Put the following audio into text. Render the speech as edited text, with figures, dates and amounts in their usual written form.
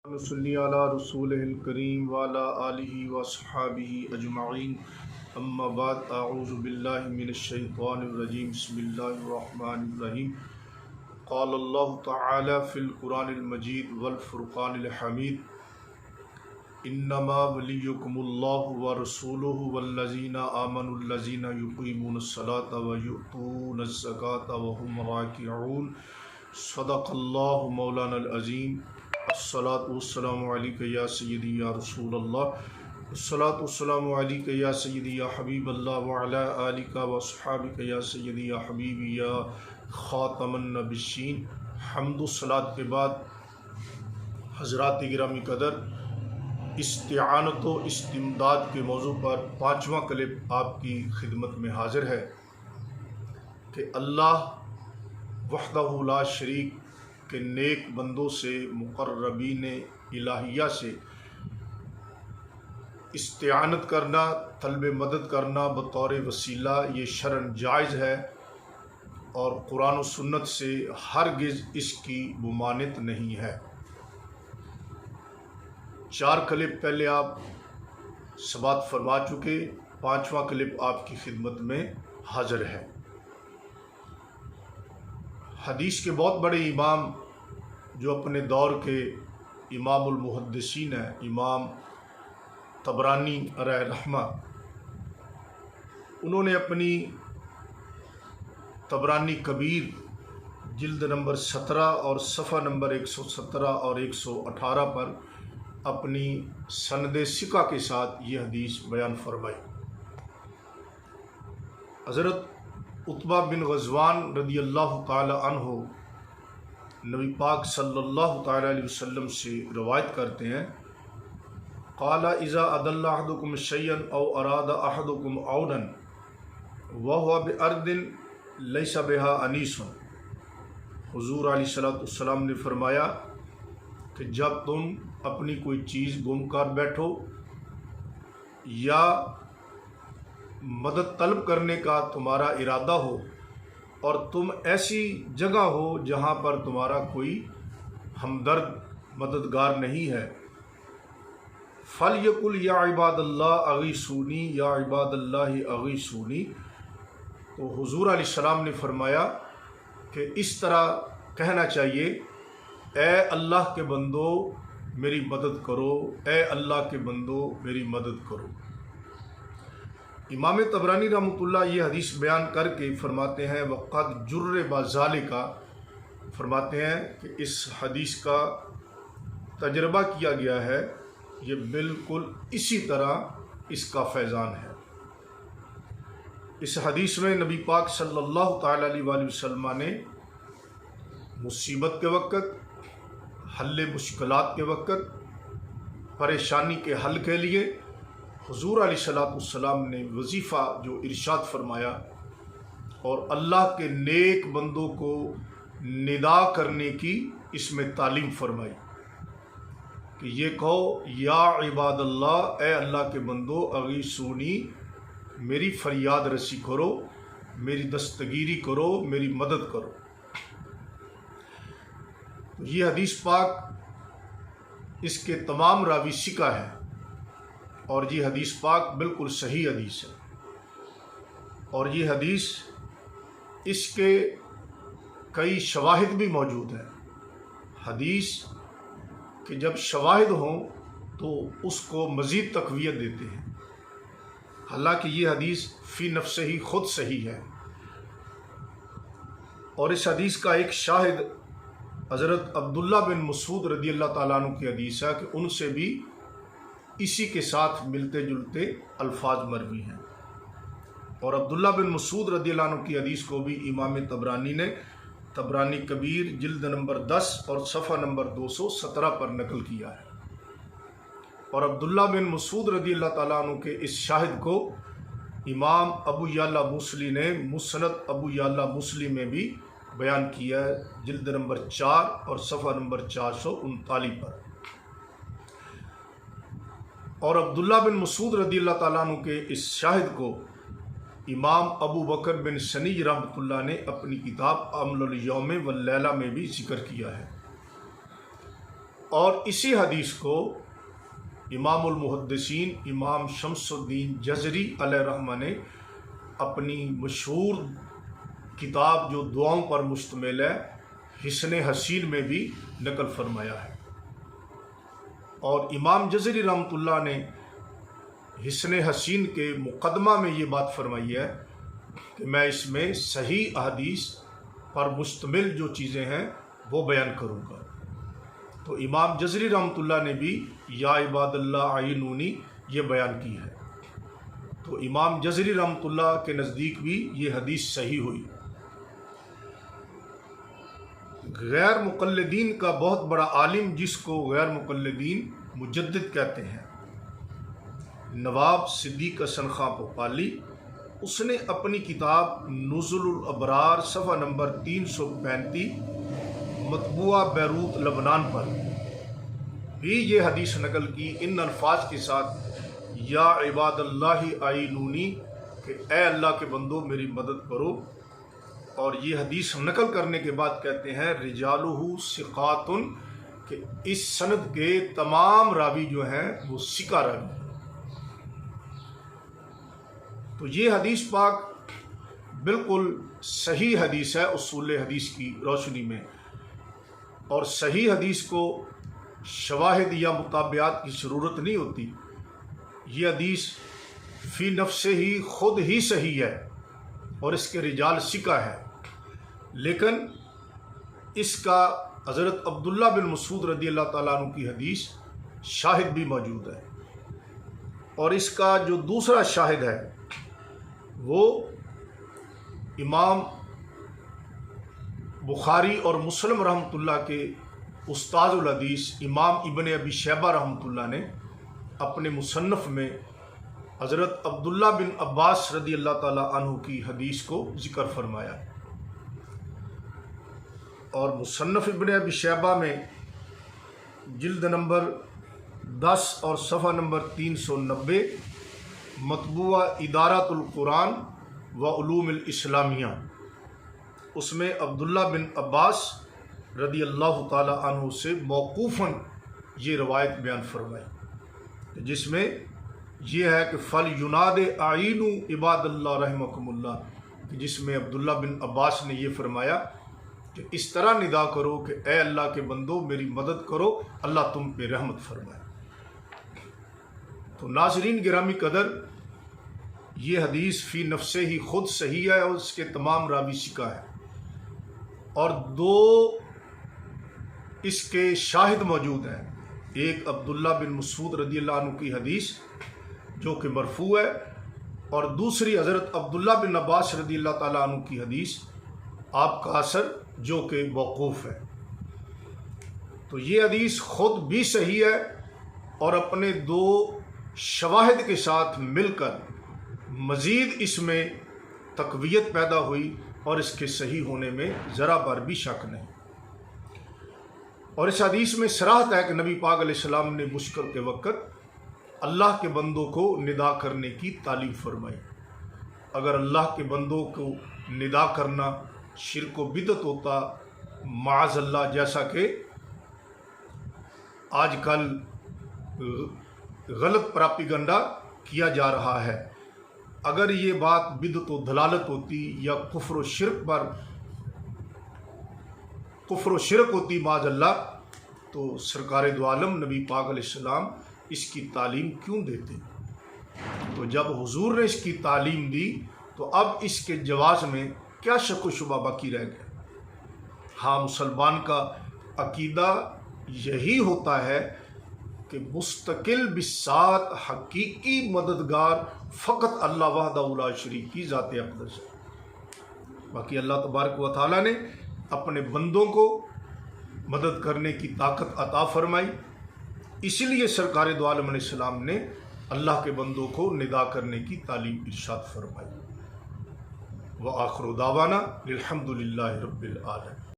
نصلی علی رسولہ الکریم وعلی آلہ وصحابہ اجمعین اما بعد اعوذ باللہ من الشیطان الرجیم بسم اللہ الرحمن الرحیم قال اللہ تعالی فی القرآن المجید والفرقان الحمید انما ولیکم اللہ ورسولہ والذین آمنوا الذین یقیمون الصلاة ویؤتون الزکاة وهم راکعون صدق اللہ مولانا العظیم۔ الصلاۃ والسلام علیک یا سیدی یا رسول اللہ، الصلاۃ والسلام علیک یا سیدی یا حبیب اللہ وعلی آلک واصحابک یا سیدی یا حبیبی یا خاتم النبیین۔ حمد و صلاۃ کے بعد حضرات گرامی قدر، استعانت و استمداد کے موضوع پر پانچواں کلپ آپ کی خدمت میں حاضر ہے کہ اللہ وحدہ لا شریک کے نیک بندوں سے، مقربین الہیہ سے استعانت کرنا، طلب مدد کرنا بطور وسیلہ یہ شرعاً جائز ہے اور قرآن و سنت سے ہرگز اس کی ممانعت نہیں ہے۔ 4 کلپ پہلے آپ سماعت فرما چکے، 5واں کلپ آپ کی خدمت میں حاضر ہے۔ حدیث کے بہت بڑے امام جو اپنے دور کے امام المحدثین ہیں، امام طبرانی علیہ رحمہ، انہوں نے اپنی طبرانی کبیر جلد نمبر 17 اور صفحہ نمبر 117 اور 118 پر اپنی سند ثقہ کے ساتھ یہ حدیث بیان فرمائی۔ حضرت عتبہ بن غزوان رضی اللہ تعالی عنہ نبی پاک صلی اللہ تعالی علیہ وسلم سے روایت کرتے ہیں، قال اذا اضل احدکم شیئا او اراد احدکم عونا وهو بارض لیس بها انیس۔ حضور علیہ السلام نے فرمایا کہ جب تم اپنی کوئی چیز گم کر بیٹھو یا مدد طلب کرنے کا تمہارا ارادہ ہو اور تم ایسی جگہ ہو جہاں پر تمہارا کوئی ہمدرد مددگار نہیں ہے، فَلْيَقُلْ یا عباد اللہ اغیثونی یا عباد اللہ اغیثونی۔ تو حضور علیہ السلام نے فرمایا کہ اس طرح کہنا چاہیے، اے اللہ کے بندو میری مدد کرو، اے اللہ کے بندو میری مدد کرو۔ امام طبرانی رحمۃ اللہ یہ حدیث بیان کر کے فرماتے ہیں وقد جرب ذالک، فرماتے ہیں کہ اس حدیث کا تجربہ کیا گیا ہے، یہ بالکل اسی طرح اس کا فیضان ہے۔ اس حدیث میں نبی پاک صلی اللہ تعالی علیہ وآلہ وسلم نے مصیبت کے وقت، حل مشکلات کے وقت، پریشانی کے حل کے لیے حضور علیہ السلام نے وظیفہ جو ارشاد فرمایا اور اللہ کے نیک بندوں کو ندا کرنے کی اس میں تعلیم فرمائی کہ یہ کہو یا عباد اللہ، اے اللہ کے بندو اغیثونی، میری فریاد رسی کرو، میری دستگیری کرو، میری مدد کرو۔ یہ حدیث پاک اس کے تمام راوی ثقہ ہے اور یہ حدیث پاک بالکل صحیح حدیث ہے، اور یہ حدیث اس کے کئی شواہد بھی موجود ہیں۔ حدیث کہ جب شواہد ہوں تو اس کو مزید تقویت دیتے ہیں، حالانکہ یہ حدیث فی نفسہ ہی خود صحیح ہے۔ اور اس حدیث کا ایک شاہد حضرت عبداللہ بن مسعود رضی اللہ تعالیٰ عنہ کی حدیث ہے کہ ان سے بھی اسی کے ساتھ ملتے جلتے الفاظ مروی ہیں، اور عبداللہ بن مسعود رضی اللہ عنہ کی حدیث کو بھی امام طبرانی نے طبرانی کبیر جلد نمبر 10 اور صفحہ نمبر 217 پر نقل کیا ہے، اور عبداللہ بن مسعود رضی اللہ تعالیٰ عنہ کے اس شاہد کو امام ابو یعلا موصلی نے مسند ابو یعلا موصلی میں بھی بیان کیا ہے، جلد نمبر 4 اور صفحہ نمبر 439 پر۔ اور عبداللہ بن مسعود رضی اللہ تعالیٰ عنہ کے اس شاہد کو امام ابو بکر بن سنی رحمۃ اللہ نے اپنی کتاب عمل الیوم واللیلہ میں بھی ذکر کیا ہے۔ اور اسی حدیث کو امام المحدثین امام شمس الدین جزری علیہ رحمہ نے اپنی مشہور کتاب جو دعاؤں پر مشتمل ہے حسن حسین میں بھی نقل فرمایا ہے۔ اور امام جزری رحمۃ اللہ نے حسن حسین کے مقدمہ میں یہ بات فرمائی ہے کہ میں اس میں صحیح احادیث پر مشتمل جو چیزیں ہیں وہ بیان کروں گا۔ تو امام جزری رحمۃ اللہ نے بھی یا عباد اللہ عینونی یہ بیان کی ہے۔ تو امام جزری رحمۃ اللہ کے نزدیک بھی یہ حدیث صحیح ہوئی۔ غیر مقلدین کا بہت بڑا عالم جس کو غیر مقلدین مجدد کہتے ہیں، نواب صدیق حسن خاں بھوپالی، اس نے اپنی کتاب نزل الابرار صفحہ نمبر 335 مطبوعہ بیروت لبنان پر بھی یہ حدیث نقل کی ان الفاظ کے ساتھ یا عباد اللہ عینونی کہ اے اللہ کے بندو میری مدد کرو۔ اور یہ حدیث نقل کرنے کے بعد کہتے ہیں رجالہ ثقات کہ اس سند کے تمام راوی جو ہیں وہ ثقہ راوی ہیں۔ تو یہ حدیث پاک بالکل صحیح حدیث ہے اصول حدیث کی روشنی میں، اور صحیح حدیث کو شواہد یا متابعات کی ضرورت نہیں ہوتی۔ یہ حدیث فی نفس ہی خود ہی صحیح ہے اور اس کے رجال ثقہ ہے، لیکن اس کا حضرت عبداللہ بن مسعود رضی اللہ تعالیٰ عنہ کی حدیث شاہد بھی موجود ہے، اور اس کا جو دوسرا شاہد ہے وہ امام بخاری اور مسلم رحمۃ اللہ کے استاد الحدیث امام ابن ابی شیبہ رحمۃ اللہ نے اپنے مصنف میں حضرت عبداللہ بن عباس رضی اللہ تعالیٰ عنہ کی حدیث کو ذکر فرمایا۔ اور مصنف ابن ابی شیبہ میں جلد نمبر 10 اور صفحہ نمبر 390 مطبوعہ ادارۃ القرآن و علوم الاسلامیہ، اس میں عبداللہ بن عباس رضی اللہ تعالی عنہ سے موقوفاً یہ روایت بیان فرمائی، جس میں یہ ہے کہ فل یناد اعینوا عباد اللہ رحمکم اللہ، جس میں عبداللہ بن عباس نے یہ فرمایا کہ اس طرح ندا کرو کہ اے اللہ کے بندو میری مدد کرو، اللہ تم پہ رحمت فرمائے۔ تو ناظرین گرامی قدر، یہ حدیث فی نفسے ہی خود صحیح ہے اور اس کے تمام راوی ثقہ ہے، اور دو اس کے شاہد موجود ہیں، ایک عبداللہ بن مسعود رضی اللہ عنہ کی حدیث جو کہ مرفوع ہے، اور دوسری حضرت عبداللہ بن عباس رضی اللہ تعالیٰ عنہ کی حدیث آپ کا اثر جو کہ موقوف ہے۔ تو یہ حدیث خود بھی صحیح ہے اور اپنے دو شواہد کے ساتھ مل کر مزید اس میں تقویت پیدا ہوئی اور اس کے صحیح ہونے میں ذرا بر بھی شک نہیں۔ اور اس حدیث میں صراحت ہے کہ نبی پاک علیہ السلام نے مشکل کے وقت اللہ کے بندوں کو ندا کرنے کی تعلیم فرمائی۔ اگر اللہ کے بندوں کو ندا کرنا شرک و بدعت ہوتا معاذ اللہ، جیسا کہ آج کل غلط پراپیگنڈا کیا جا رہا ہے، اگر یہ بات بدعت و دلالت ہوتی یا کفر و شرک ہوتی معاذ اللہ، تو سرکار دو عالم نبی پاک علیہ السلام اس کی تعلیم کیوں دیتے؟ تو جب حضور نے اس کی تعلیم دی تو اب اس کے جواز میں کیا شک و شبہ باقی رہ گیا؟ ہاں، مسلمان کا عقیدہ یہی ہوتا ہے کہ مستقل بسات حقیقی مددگار فقط اللہ وحدہ لا شریک کی ذات اقدس ہے۔ باقی اللہ تبارک و تعالیٰ نے اپنے بندوں کو مدد کرنے کی طاقت عطا فرمائی، اسی لیے سرکار دو عالم علیہ السلام نے اللہ کے بندوں کو ندا کرنے کی تعلیم ارشاد فرمائی۔ وآخر دعوانا الحمد للہ رب العالمین۔